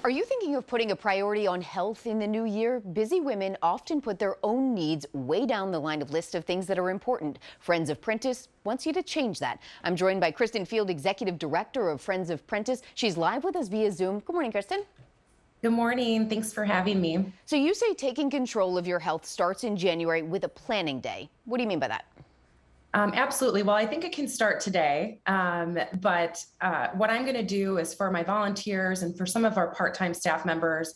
Are you thinking of putting a priority on health in the new year? Busy women often put their own needs way down the line of list of things that are important. Friends of Prentice wants you to change that. I'm joined by Kristen Field, Executive Director of Friends of Prentice. She's live with us via Zoom. Good morning, Kristen. Good morning. Thanks for having me. So you say taking control of your health starts in January with a planning day. What do you mean by that? Absolutely. Well, I think it can start today. But what I'm going to do is for my volunteers and for some of our part-time staff members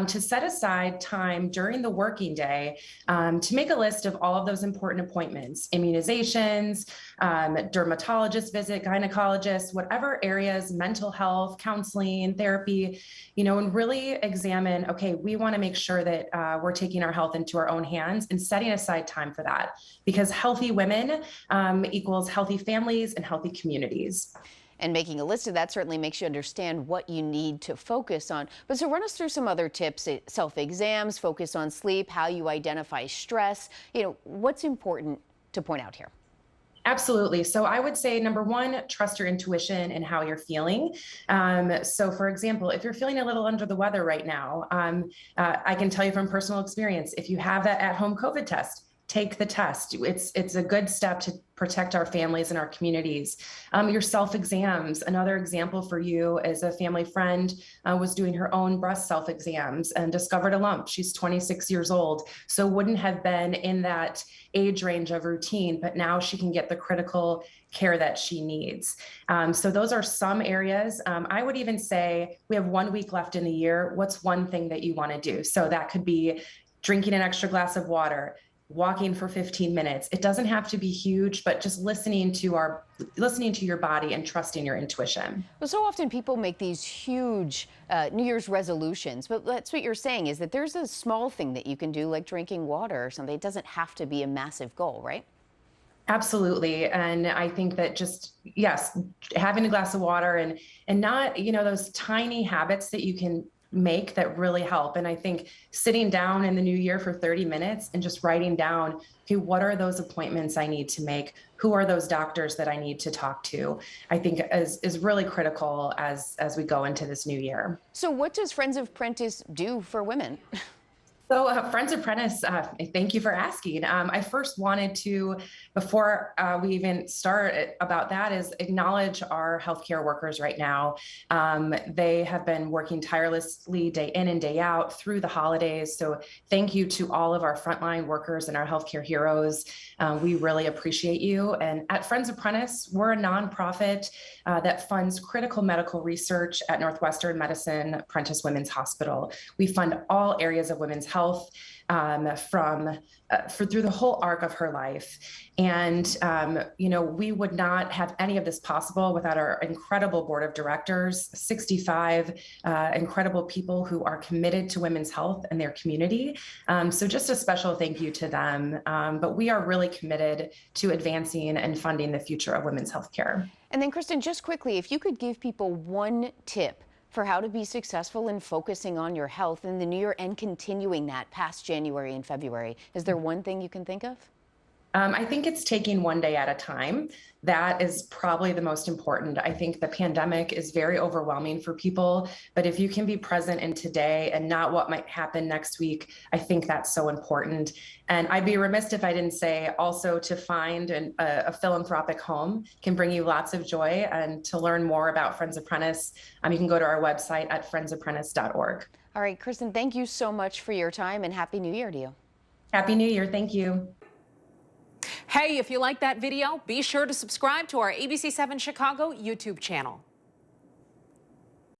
to set aside time during the working day to make a list of all of those important appointments, immunizations, dermatologist visit, gynecologist, whatever areas, mental health, counseling, therapy, and really examine, okay, we want to make sure that we're taking our health into our own hands and setting aside time for that, because healthy women equals healthy families and healthy communities. And making a list of that certainly makes you understand what you need to focus on. But so run us through some other tips: self-exams, focus on sleep, how you identify stress. What's important to point out here? Absolutely. So I would say, number one, trust your intuition and how you're feeling. So for example, if you're feeling a little under the weather right now, I can tell you from personal experience, if you have that at-home COVID test, take the test. It's a good step to protect our families and our communities. Your self-exams, another example for you is a family friend was doing her own breast self-exams and discovered a lump. She's 26 years old, so wouldn't have been in that age range of routine, but now she can get the critical care that she needs. So those are some areas. I would even say we have 1 week left in the year. What's one thing that you want to do? So that could be drinking an extra glass of water, walking for 15 minutes. It doesn't have to be huge, but just listening to your body and trusting your intuition. Well, so often people make these huge New Year's resolutions, but that's what you're saying, is that there's a small thing that you can do, like drinking water or something. It doesn't have to be a massive goal, right? Absolutely. And I think that just, yes, having a glass of water and not, those tiny habits that you can make that really help. And I think sitting down in the new year for 30 minutes and just writing down, okay, what are those appointments I need to make? Who are those doctors that I need to talk to? I think is really critical as we go into this new year. So what does Friends of Prentice do for women? So Friends of Prentice, thank you for asking. I first wanted to, before we even start about that, is acknowledge our healthcare workers right now. They have been working tirelessly day in and day out through the holidays. So thank you to all of our frontline workers and our healthcare heroes. We really appreciate you. And at Friends of Prentice, we're a nonprofit that funds critical medical research at Northwestern Medicine Prentice Women's Hospital. We fund all areas of women's health through the whole arc of her life. And, we would not have any of this possible without our incredible board of directors, 65 incredible people who are committed to women's health and their community. So just a special thank you to them. But we are really committed to advancing and funding the future of women's health care. And then, Kristen, just quickly, if you could give people one tip for how to be successful in focusing on your health in the new year and continuing that past January and February, is there one thing you can think of? I think it's taking one day at a time. That is probably the most important. I think the pandemic is very overwhelming for people, but if you can be present in today and not what might happen next week, I think that's so important. And I'd be remiss if I didn't say also to find a philanthropic home can bring you lots of joy. And to learn more about Friends of Prentice, you can go to our website at friendsofprentice.org. All right, Kristen, thank you so much for your time, and Happy New Year to you. Happy New Year. Thank you. Hey, if you like that video, be sure to subscribe to our ABC7 Chicago YouTube channel.